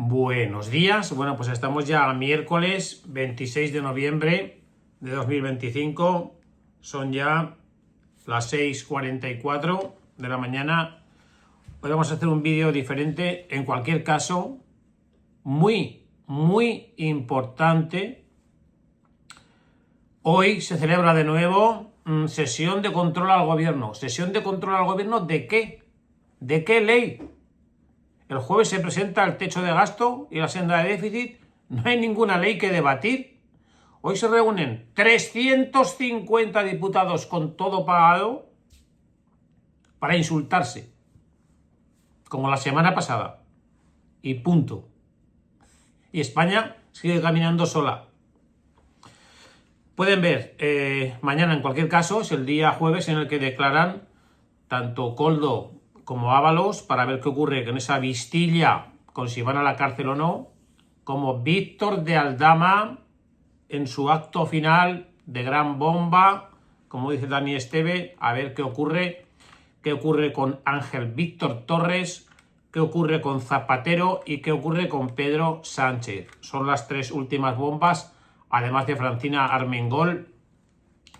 Buenos días, bueno, pues estamos ya a miércoles 26 de noviembre de 2025, son ya las 6:44 de la mañana. Hoy vamos a hacer un vídeo diferente, en cualquier caso, muy importante. Hoy se celebra de nuevo sesión de control al gobierno. ¿Sesión de control al gobierno de qué? ¿De qué ley? El jueves se presenta el techo de gasto y la senda de déficit. No hay ninguna ley que debatir. Hoy se reúnen 350 diputados con todo pagado para insultarse, como la semana pasada. Y punto. Y España sigue caminando sola. Pueden ver, mañana en cualquier caso es el día jueves en el que declaran tanto Koldo como Ábalos para ver qué ocurre con esa vistilla, con si van a la cárcel o no, como Víctor de Aldama en su acto final de gran bomba, como dice Dani Esteve, a ver qué ocurre con Ángel Víctor Torres, qué ocurre con Zapatero y qué ocurre con Pedro Sánchez. Son las tres últimas bombas, además de Francina Armengol,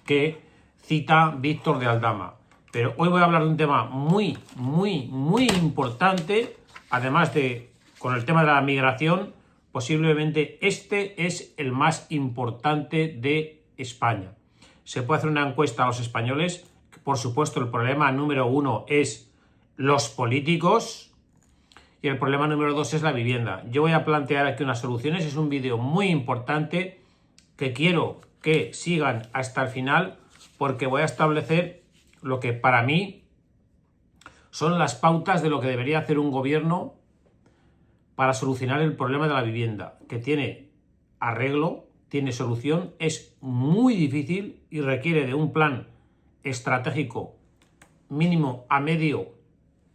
que cita Víctor de Aldama. Pero hoy voy a hablar de un tema muy importante, además de con el tema de la migración. Posiblemente este es el más importante de España. Se puede hacer una encuesta a los españoles. Por supuesto, el problema número uno es los políticos y el problema número dos es la vivienda. Yo voy a plantear aquí unas soluciones. Es un vídeo muy importante que quiero que sigan hasta el final, porque voy a establecer lo que para mí son las pautas de lo que debería hacer un gobierno para solucionar el problema de la vivienda, que tiene arreglo, tiene solución, es muy difícil y requiere de un plan estratégico mínimo a medio,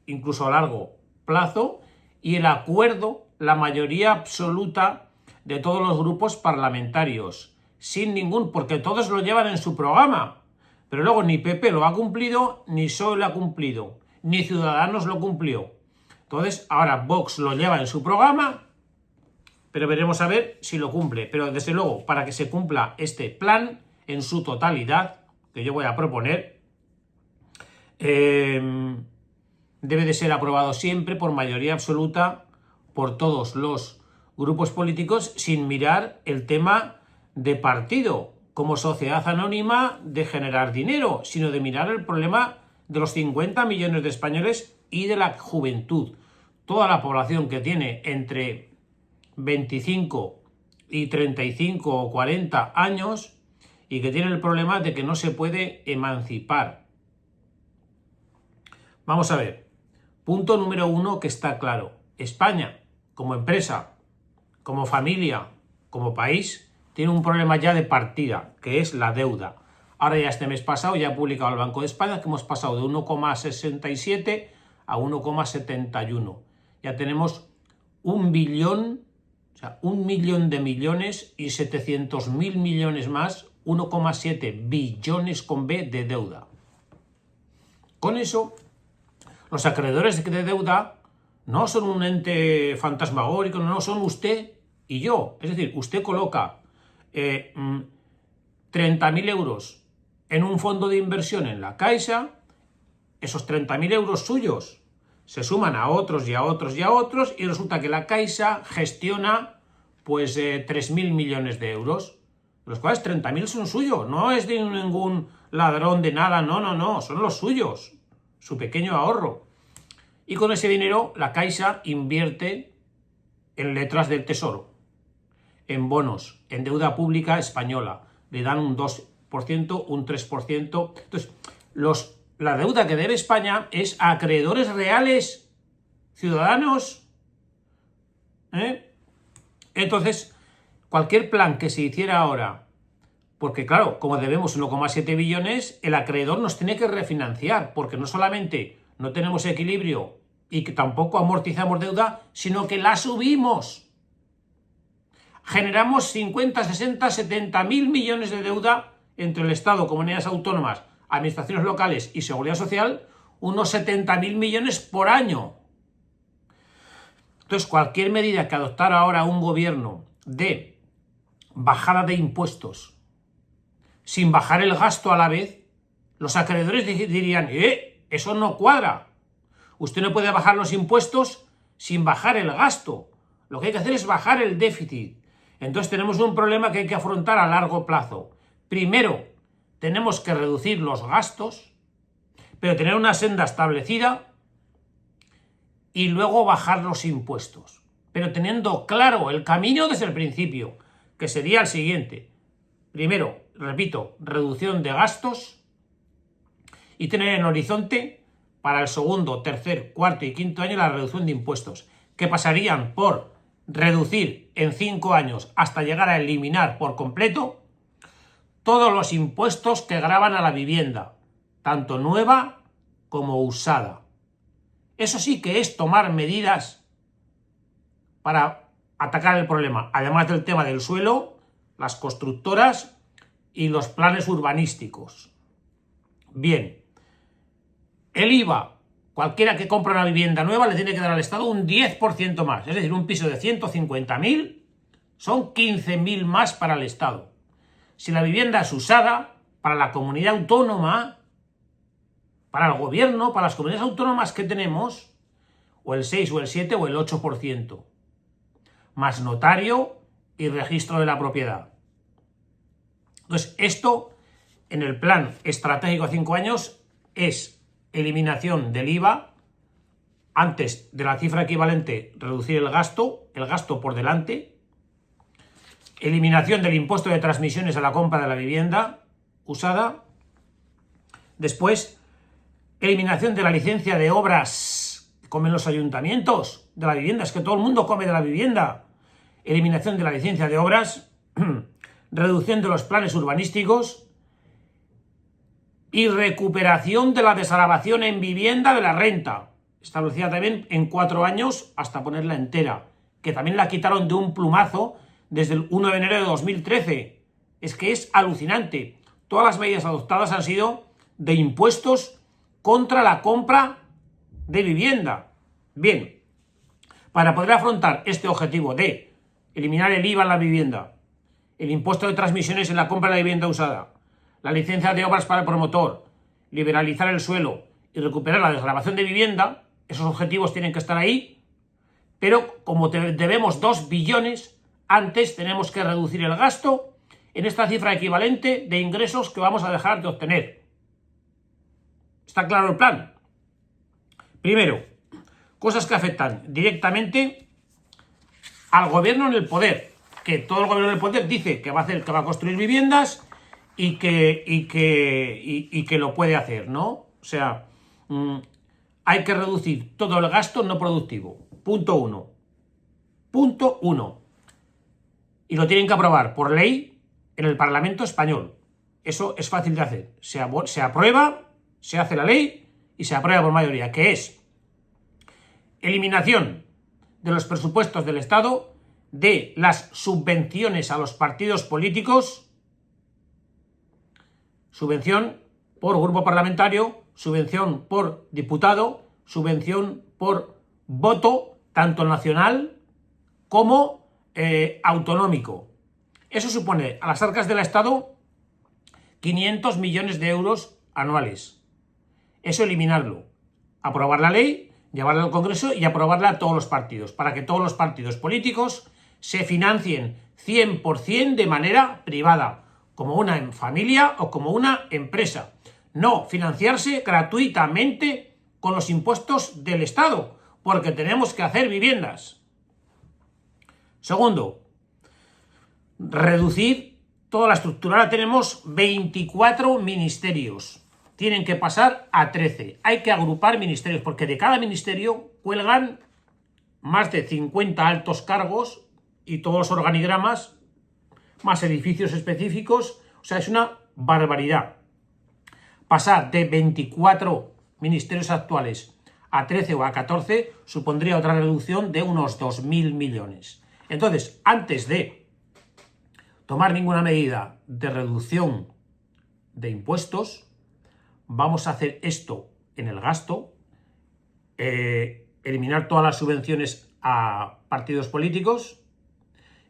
incluso a largo plazo, y el acuerdo, la mayoría absoluta de todos los grupos parlamentarios, sin ningún, porque todos lo llevan en su programa, pero luego ni PP lo ha cumplido, ni PSOE lo ha cumplido, ni Ciudadanos lo cumplió. Entonces, ahora Vox lo lleva en su programa, pero veremos a ver si lo cumple. Pero desde luego, para que se cumpla este plan en su totalidad, que yo voy a proponer, debe de ser aprobado siempre por mayoría absoluta por todos los grupos políticos, sin mirar el tema de partido como sociedad anónima de generar dinero, sino de mirar el problema de los 50 millones de españoles y de la juventud. Toda la población que tiene entre 25 y 35 o 40 años y que tiene el problema de que no se puede emancipar. Vamos a ver. Punto número uno que está claro. España, como empresa, como familia, como país, tiene un problema ya de partida, que es la deuda. Ahora ya este mes pasado ya ha publicado el Banco de España que hemos pasado de 1,67 a 1,71. Ya tenemos 1 billón, o sea, 1 millón de millones y 700.000 millones más, 1,7 billones con B de deuda. Con eso, los acreedores de deuda no son un ente fantasmagórico, no, son usted y yo. Es decir, usted coloca 30.000 euros en un fondo de inversión en la Caixa, esos 30.000 euros suyos se suman a otros y a otros y a otros, y resulta que la Caixa gestiona pues 3.000 millones de euros, los cuales 30.000 son suyos, no es de ningún ladrón de nada, no, son los suyos, su pequeño ahorro. Y con ese dinero la Caixa invierte en letras del Tesoro, en bonos, en deuda pública española. Le dan un 2%, un 3%. Entonces, la deuda que debe España es a acreedores reales, ciudadanos. Entonces, cualquier plan que se hiciera ahora, porque claro, como debemos 1,7 billones, el acreedor nos tiene que refinanciar, porque no solamente no tenemos equilibrio y que tampoco amortizamos deuda, sino que la subimos. Generamos 50, 60, 70.000 millones de deuda entre el Estado, comunidades autónomas, administraciones locales y seguridad social, unos 70.000 millones por año. Entonces, cualquier medida que adoptara ahora un gobierno de bajada de impuestos sin bajar el gasto a la vez, los acreedores dirían, eso no cuadra. Usted no puede bajar los impuestos sin bajar el gasto. Lo que hay que hacer es bajar el déficit. Entonces tenemos un problema que hay que afrontar a largo plazo. Primero, tenemos que reducir los gastos, pero tener una senda establecida y luego bajar los impuestos. Pero teniendo claro el camino desde el principio, que sería el siguiente. Primero, repito, reducción de gastos y tener en horizonte para el segundo, tercer, cuarto y quinto año la reducción de impuestos, que pasarían por reducir en 5 años hasta llegar a eliminar por completo todos los impuestos que gravan a la vivienda, tanto nueva como usada. Eso sí que es tomar medidas para atacar el problema, además del tema del suelo, las constructoras y los planes urbanísticos. Bien, el IVA, cualquiera que compra una vivienda nueva le tiene que dar al Estado un 10% más, es decir, un piso de 150.000 son 15.000 más para el Estado. Si la vivienda es usada, para la comunidad autónoma, para el gobierno, para las comunidades autónomas que tenemos, o el 6 o el 7 o el 8%, más notario y registro de la propiedad. Entonces, esto en el plan estratégico a 5 años es eliminación del IVA, antes de la cifra equivalente reducir el gasto por delante, eliminación del impuesto de transmisiones a la compra de la vivienda usada, después eliminación de la licencia de obras que comen los ayuntamientos de la vivienda, es que todo el mundo come de la vivienda, eliminación de la licencia de obras, reducción de los planes urbanísticos y recuperación de la desgravación en vivienda de la renta, establecida también en 4 años hasta ponerla entera, que también la quitaron de un plumazo desde el 1 de enero de 2013. Es que es alucinante. Todas las medidas adoptadas han sido de impuestos contra la compra de vivienda. Bien, para poder afrontar este objetivo de eliminar el IVA en la vivienda, el impuesto de transmisiones en la compra de la vivienda usada, la licencia de obras para el promotor, liberalizar el suelo y recuperar la desgravación de vivienda, esos objetivos tienen que estar ahí, pero como debemos 2 billones, antes tenemos que reducir el gasto en esta cifra equivalente de ingresos que vamos a dejar de obtener. ¿Está claro el plan? Primero, cosas que afectan directamente al gobierno en el poder, que todo el gobierno en el poder dice que va a construir viviendas y que lo puede hacer, ¿no? O sea, hay que reducir todo el gasto no productivo. Punto 1. Punto 1. Y lo tienen que aprobar por ley en el Parlamento español. Eso es fácil de hacer. Se aprueba, se hace la ley y se aprueba por mayoría, que es eliminación de los presupuestos del Estado de las subvenciones a los partidos políticos, subvención por grupo parlamentario, subvención por diputado, subvención por voto, tanto nacional como autonómico. Eso supone a las arcas del Estado 500 millones de euros anuales. Eso eliminarlo, aprobar la ley, llevarla al Congreso y aprobarla a todos los partidos, para que todos los partidos políticos se financien 100% de manera privada, como una familia o como una empresa. No financiarse gratuitamente con los impuestos del Estado, porque tenemos que hacer viviendas. Segundo, reducir toda la estructura. Ahora tenemos 24 ministerios. Tienen que pasar a 13. Hay que agrupar ministerios, porque de cada ministerio cuelgan más de 50 altos cargos y todos los organigramas, más edificios específicos. O sea, es una barbaridad. Pasar de 24 ministerios actuales a 13 o a 14 supondría otra reducción de unos 2.000 millones. Entonces, antes de tomar ninguna medida de reducción de impuestos, vamos a hacer esto en el gasto, eliminar todas las subvenciones a partidos políticos.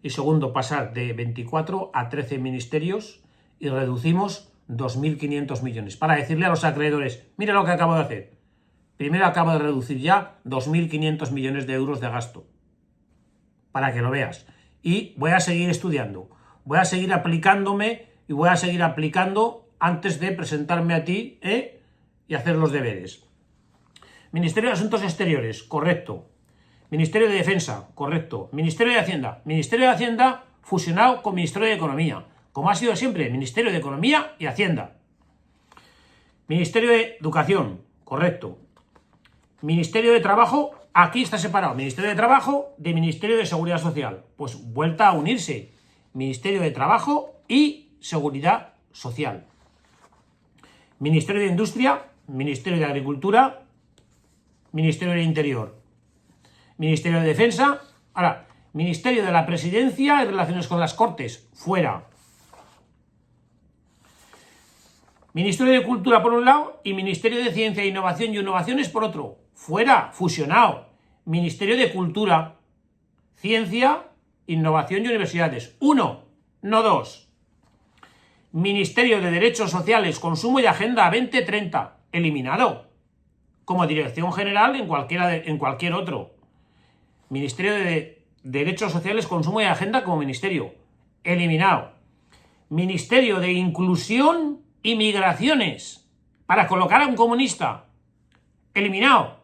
Y segundo, pasar de 24 a 13 ministerios y reducimos 2.500 millones. Para decirle a los acreedores, mira lo que acabo de hacer. Primero acabo de reducir ya 2.500 millones de euros de gasto. Para que lo veas. Y voy a seguir estudiando. Voy a seguir aplicándome y voy a seguir aplicando antes de presentarme a ti y hacer los deberes. Ministerio de Asuntos Exteriores, correcto. Ministerio de Defensa, correcto. Ministerio de Hacienda. Ministerio de Hacienda fusionado con Ministerio de Economía. Como ha sido siempre, Ministerio de Economía y Hacienda. Ministerio de Educación, correcto. Ministerio de Trabajo, aquí está separado. Ministerio de Trabajo de Ministerio de Seguridad Social. Pues vuelta a unirse. Ministerio de Trabajo y Seguridad Social. Ministerio de Industria, Ministerio de Agricultura, Ministerio del Interior. Ministerio de Defensa, ahora, Ministerio de la Presidencia y Relaciones con las Cortes, fuera. Ministerio de Cultura por un lado y Ministerio de Ciencia, Innovación y Innovaciones por otro, fuera, fusionado. Ministerio de Cultura, Ciencia, Innovación y Universidades, uno, no dos. Ministerio de Derechos Sociales, Consumo y Agenda 2030, eliminado. Como dirección general en cualquier otro. Ministerio de Derechos Sociales, Consumo y Agenda como ministerio. Eliminado. Ministerio de Inclusión y Migraciones. Para colocar a un comunista. Eliminado.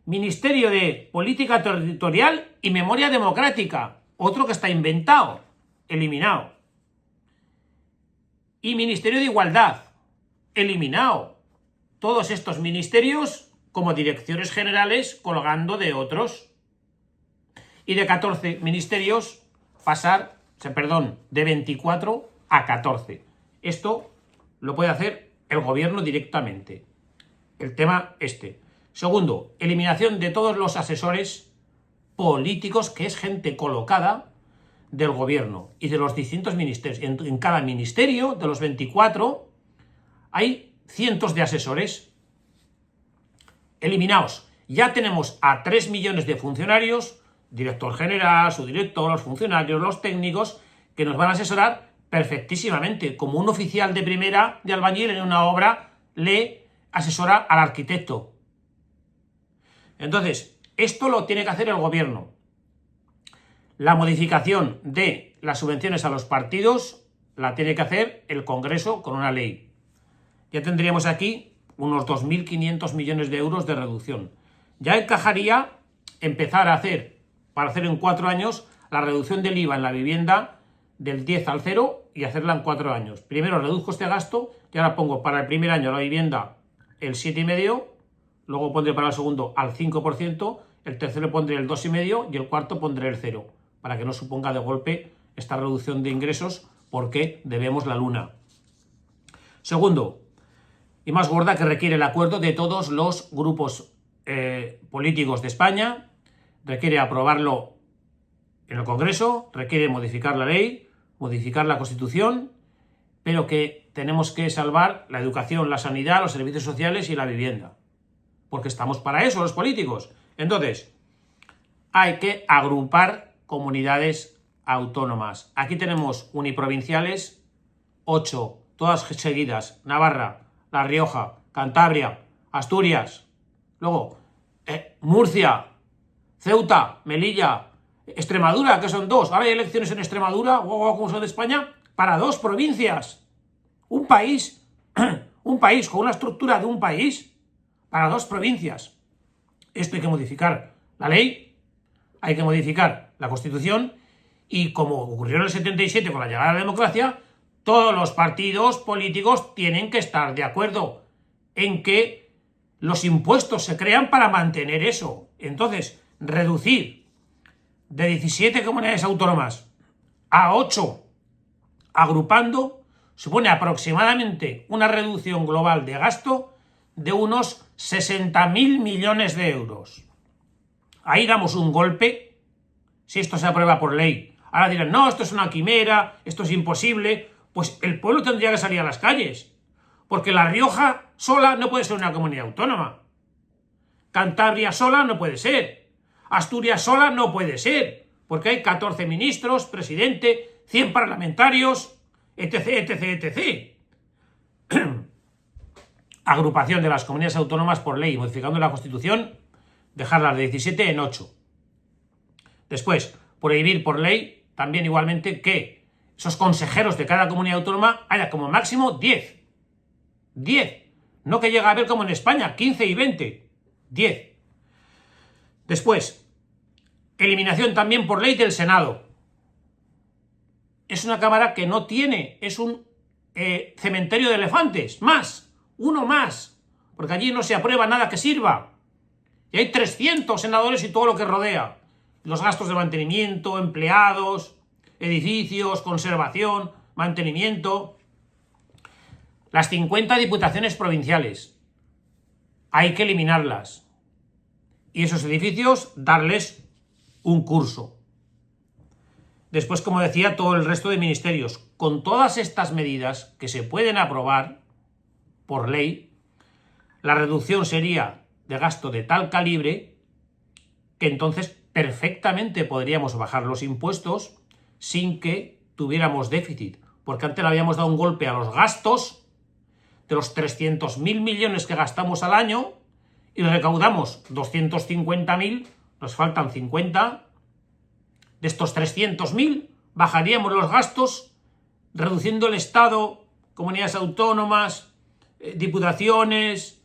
Ministerio de Política Territorial y Memoria Democrática. Otro que está inventado. Eliminado. Y Ministerio de Igualdad. Eliminado. Todos estos ministerios como direcciones generales colgando de otros. Y de 14 ministerios pasar, de 24 a 14. Esto lo puede hacer el gobierno directamente. El tema este. Segundo, eliminación de todos los asesores políticos, que es gente colocada del gobierno y de los distintos ministerios. En cada ministerio, de los 24, hay cientos de asesores. Eliminaos. Ya tenemos a 3 millones de funcionarios, director general, subdirector, los funcionarios, los técnicos, que nos van a asesorar perfectísimamente. Como un oficial de primera de albañil en una obra le asesora al arquitecto. Entonces, esto lo tiene que hacer el gobierno. La modificación de las subvenciones a los partidos la tiene que hacer el Congreso con una ley. Ya tendríamos aquí unos 2.500 millones de euros de reducción. Ya encajaría empezar a hacer, para hacer en 4 años, la reducción del IVA en la vivienda del 10 al 0 y hacerla en 4 años. Primero reduzco este gasto y ahora pongo para el primer año la vivienda el 7,5%, luego pondré para el segundo al 5%, el tercero pondré el 2,5% y el cuarto pondré el 0%, para que no suponga de golpe esta reducción de ingresos porque debemos la luna. Segundo, y más gorda, que requiere el acuerdo de todos los grupos políticos de España, requiere aprobarlo en el Congreso, requiere modificar la ley, modificar la Constitución, pero que tenemos que salvar la educación, la sanidad, los servicios sociales y la vivienda, porque estamos para eso los políticos. Entonces, hay que agrupar comunidades autónomas. Aquí tenemos uniprovinciales, 8, todas seguidas: Navarra, La Rioja, Cantabria, Asturias, luego Murcia, Ceuta, Melilla, Extremadura, que son 2. Ahora hay elecciones en Extremadura, como son de España, para 2 provincias. Un país con una estructura de un país para 2 provincias. Esto hay que modificar la ley, hay que modificar la Constitución y, como ocurrió en el 77 con la llegada de la democracia, todos los partidos políticos tienen que estar de acuerdo en que los impuestos se crean para mantener eso. Entonces, reducir de 17 comunidades autónomas a 8, agrupando, supone aproximadamente una reducción global de gasto de unos 60.000 millones de euros. Ahí damos un golpe, si esto se aprueba por ley. Ahora dirán, no, esto es una quimera, esto es imposible. Pues el pueblo tendría que salir a las calles, porque La Rioja sola no puede ser una comunidad autónoma. Cantabria sola no puede ser. Asturias sola no puede ser, porque hay 14 ministros, presidente, 100 parlamentarios, etc, etc, etc. Agrupación de las comunidades autónomas por ley, modificando la Constitución, dejarlas de 17 en 8. Después, prohibir por ley, también igualmente, que esos consejeros de cada comunidad autónoma haya como máximo 10. 10. No que llega a haber como en España, 15 y 20. 10. Después, eliminación también por ley del Senado. Es una cámara que no tiene, es un cementerio de elefantes, más, uno más, porque allí no se aprueba nada que sirva. Y hay 300 senadores y todo lo que rodea. Los gastos de mantenimiento, empleados, edificios, conservación, mantenimiento. Las 50 diputaciones provinciales. Hay que eliminarlas. Y esos edificios, darles un curso. Después, como decía, todo el resto de ministerios. Con todas estas medidas que se pueden aprobar por ley, la reducción sería de gasto de tal calibre que entonces perfectamente podríamos bajar los impuestos sin que tuviéramos déficit. Porque antes le habíamos dado un golpe a los gastos de los 300.000 millones que gastamos al año y recaudamos 250.000, nos faltan 50. De estos 300.000 bajaríamos los gastos reduciendo el Estado, comunidades autónomas, diputaciones,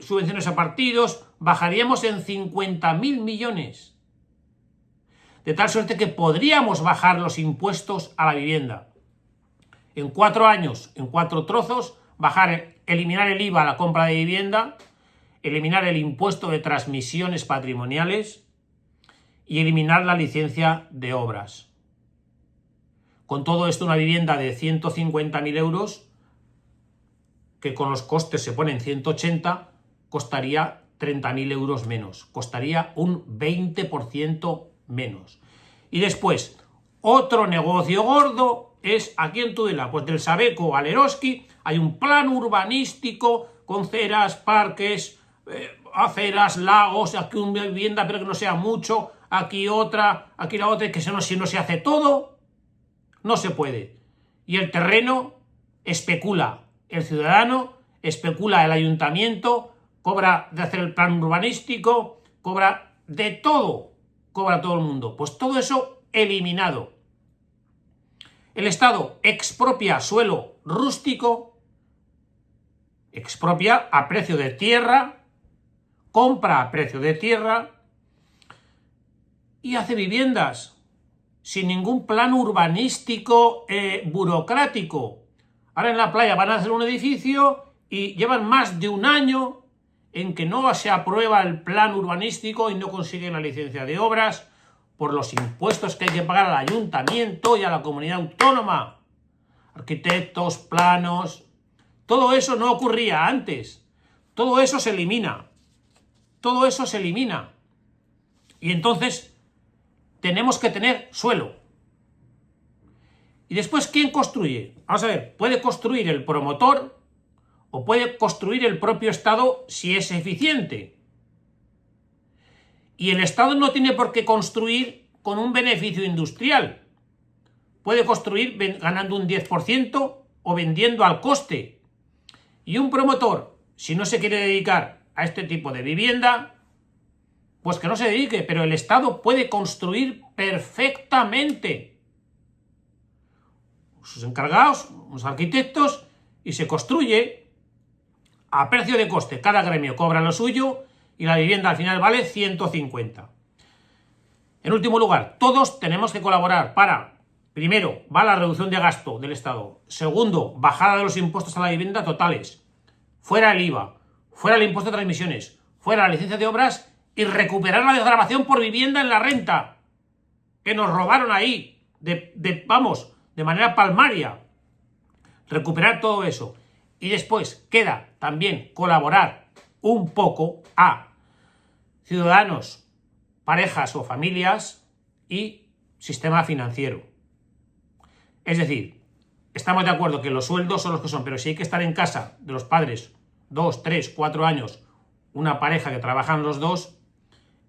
subvenciones a partidos, bajaríamos en 50.000 millones. De tal suerte que podríamos bajar los impuestos a la vivienda. En 4 años, en 4 trozos, eliminar el IVA a la compra de vivienda, eliminar el impuesto de transmisiones patrimoniales y eliminar la licencia de obras. Con todo esto, una vivienda de 150.000 euros, que con los costes se ponen 180, costaría 30.000 euros menos. Costaría un 20% menos. Y después, otro negocio gordo es aquí en Tudela, pues del Sabeco al Eroski, hay un plan urbanístico con ceras, parques, aceras, lagos, aquí una vivienda pero que no sea mucho, aquí otra, aquí la otra, que si no se hace todo, no se puede. Y el terreno especula, el ciudadano especula, el ayuntamiento cobra de hacer el plan urbanístico, cobra de todo, cobra todo el mundo. Pues todo eso eliminado. El Estado expropia suelo rústico, expropia a precio de tierra, compra a precio de tierra y hace viviendas sin ningún plan urbanístico burocrático. Ahora en la playa van a hacer un edificio y llevan más de un año en que no se aprueba el plan urbanístico y no consiguen la licencia de obras por los impuestos que hay que pagar al ayuntamiento y a la comunidad autónoma. Arquitectos, planos, todo eso no ocurría antes. Todo eso se elimina. Todo eso se elimina. Y entonces tenemos que tener suelo. Y después, ¿quién construye? Vamos a ver, puede construir el promotor o puede construir el propio Estado si es eficiente. Y el Estado no tiene por qué construir con un beneficio industrial. Puede construir ganando un 10% o vendiendo al coste. Y un promotor, si no se quiere dedicar a este tipo de vivienda, pues que no se dedique, pero el Estado puede construir perfectamente. Sus encargados, los arquitectos, y se construye a precio de coste. Cada gremio cobra lo suyo y la vivienda al final vale 150. En último lugar, todos tenemos que colaborar para, primero, va la reducción de gasto del Estado. Segundo, bajada de los impuestos a la vivienda totales. Fuera el IVA, fuera el impuesto de transmisiones, fuera la licencia de obras y recuperar la desgravación por vivienda en la renta, que nos robaron ahí, de manera palmaria. Recuperar todo eso. Y después queda también colaborar un poco a ciudadanos, parejas o familias y sistema financiero. Es decir, estamos de acuerdo que los sueldos son los que son, pero si hay que estar en casa de los padres 2, 3, 4 años una pareja que trabajan los dos,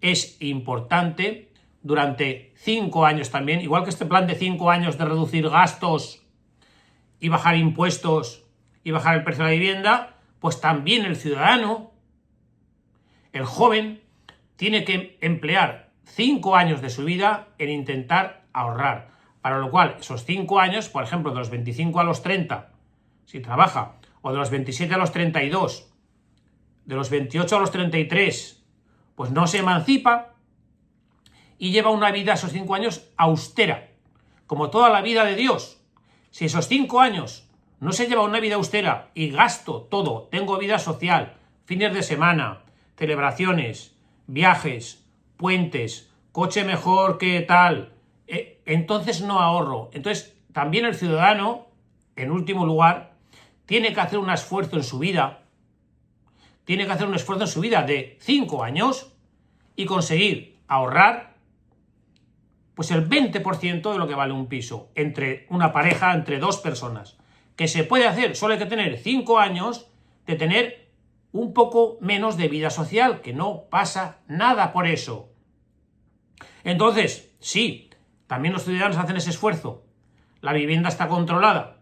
es importante durante 5 años también, igual que este plan de 5 años de reducir gastos y bajar impuestos y bajar el precio de la vivienda, pues también el ciudadano, el joven, tiene que emplear 5 años de su vida en intentar ahorrar. Para lo cual, esos 5 años, por ejemplo, de los 25 a los 30, si trabaja, o de los 27 a los 32, de los 28 a los 33, pues no se emancipa y lleva una vida, esos 5 años, austera, como toda la vida de Dios. Si esos 5 años no se lleva una vida austera y gasto todo, tengo vida social, fines de semana, celebraciones, viajes, puentes, coche mejor que tal, entonces no ahorro. Entonces también el ciudadano, en último lugar, tiene que hacer un esfuerzo en su vida, de 5 años y conseguir ahorrar pues el 20% de lo que vale un piso entre una pareja, entre 2 personas. Que se puede hacer, solo hay que tener 5 años de tener un poco menos de vida social, que no pasa nada por eso. Entonces, sí, también los ciudadanos hacen ese esfuerzo. La vivienda está controlada,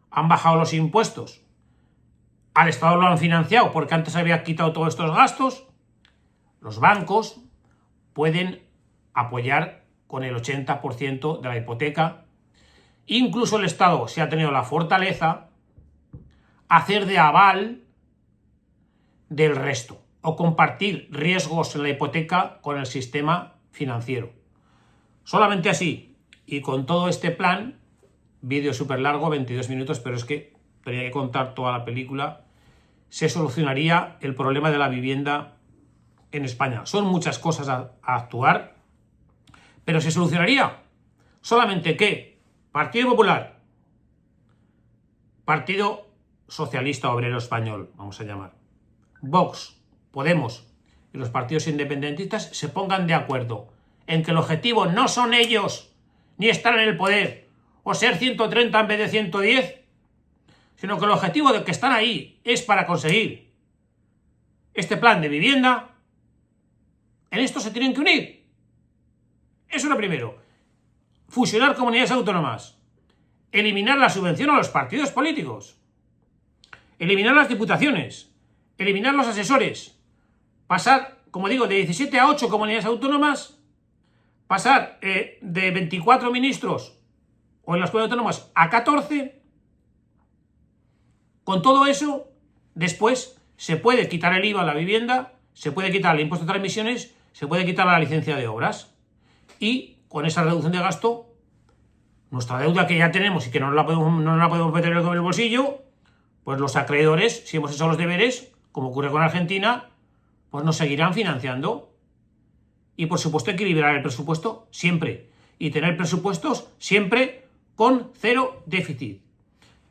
han bajado los impuestos, al Estado lo han financiado porque antes había quitado todos estos gastos. Los bancos pueden apoyar con el 80% de la hipoteca. Incluso el Estado, si ha tenido la fortaleza, hacer de aval del resto o compartir riesgos en la hipoteca con el sistema financiero. Solamente así y con todo este plan, vídeo súper largo, 22 minutos, pero es que tenía que contar toda la película, se solucionaría el problema de la vivienda en España. Son muchas cosas a actuar, pero se solucionaría. Solamente que Partido Popular, Partido Socialista Obrero Español, vamos a llamar, Vox, Podemos y los partidos independentistas se pongan de acuerdo en que el objetivo no son ellos ni estar en el poder o ser 130 en vez de 110, sino que el objetivo de que están ahí es para conseguir este plan de vivienda. En esto se tienen que unir. Eso es lo primero. Fusionar comunidades autónomas, eliminar la subvención a los partidos políticos, eliminar las diputaciones, eliminar los asesores, pasar, como digo, de 17 a 8 comunidades autónomas, pasar de 24 ministros o en las comunidades autónomas a 14. Con todo eso, después se puede quitar el IVA a la vivienda, se puede quitar el impuesto de transmisiones, se puede quitar la licencia de obras. Y con esa reducción de gasto, nuestra deuda que ya tenemos y que no la podemos meter en el bolsillo, pues los acreedores, si hemos hecho los deberes, como ocurre con Argentina, pues nos seguirán financiando. Y por supuesto hay que liberar el presupuesto siempre. Y tener presupuestos siempre con 0 déficit.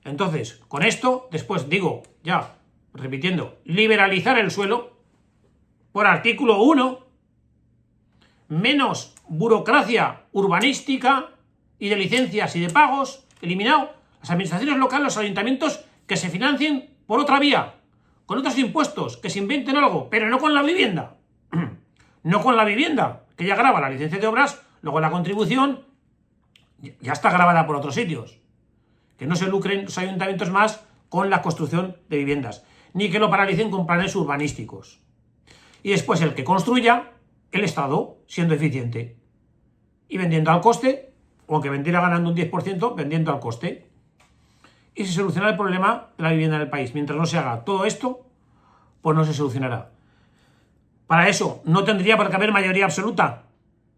Entonces, con esto, después digo, ya, repitiendo, liberalizar el suelo por artículo 1, menos burocracia urbanística y de licencias y de pagos, eliminado. Las administraciones locales, los ayuntamientos, que se financien por otra vía, con otros impuestos, que se inventen algo, pero no con la vivienda. No con la vivienda, que ya graba la licencia de obras, luego la contribución ya está grabada por otros sitios. Que no se lucren los ayuntamientos más con la construcción de viviendas, ni que lo paralicen con planes urbanísticos. Y después el que construya, el Estado, siendo eficiente y vendiendo al coste, o aunque vendiera ganando un 10%, vendiendo al coste. Y se soluciona el problema de la vivienda en el país. Mientras no se haga todo esto, pues no se solucionará. Para eso no tendría por qué haber mayoría absoluta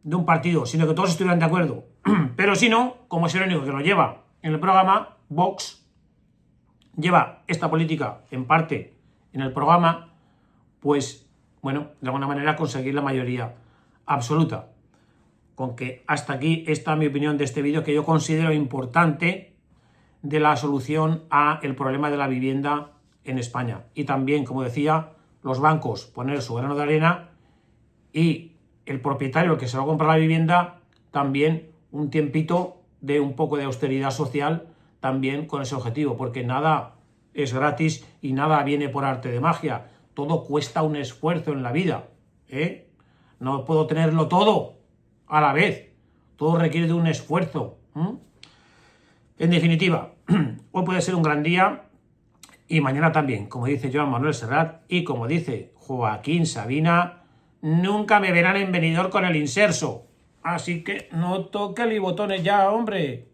de un partido, sino que todos estuvieran de acuerdo. Pero si no, como es el único que lo lleva en el programa, Vox lleva esta política en parte en el programa, pues, bueno, de alguna manera conseguir la mayoría absoluta. Con que hasta aquí está mi opinión de este vídeo, que yo considero importante de la solución al problema de la vivienda en España. Y también, como decía, los bancos poner su grano de arena y el propietario que se va a comprar la vivienda también un tiempito de un poco de austeridad social también con ese objetivo, porque nada es gratis y nada viene por arte de magia. todo cuesta un esfuerzo en la vida, ¿eh? No puedo tenerlo todo a la vez. Todo requiere de un esfuerzo. En definitiva, hoy puede ser un gran día y mañana también, como dice Joan Manuel Serrat y como dice Joaquín Sabina, nunca me verán en venidor con el inserso. Así que no toque el botones ya, hombre.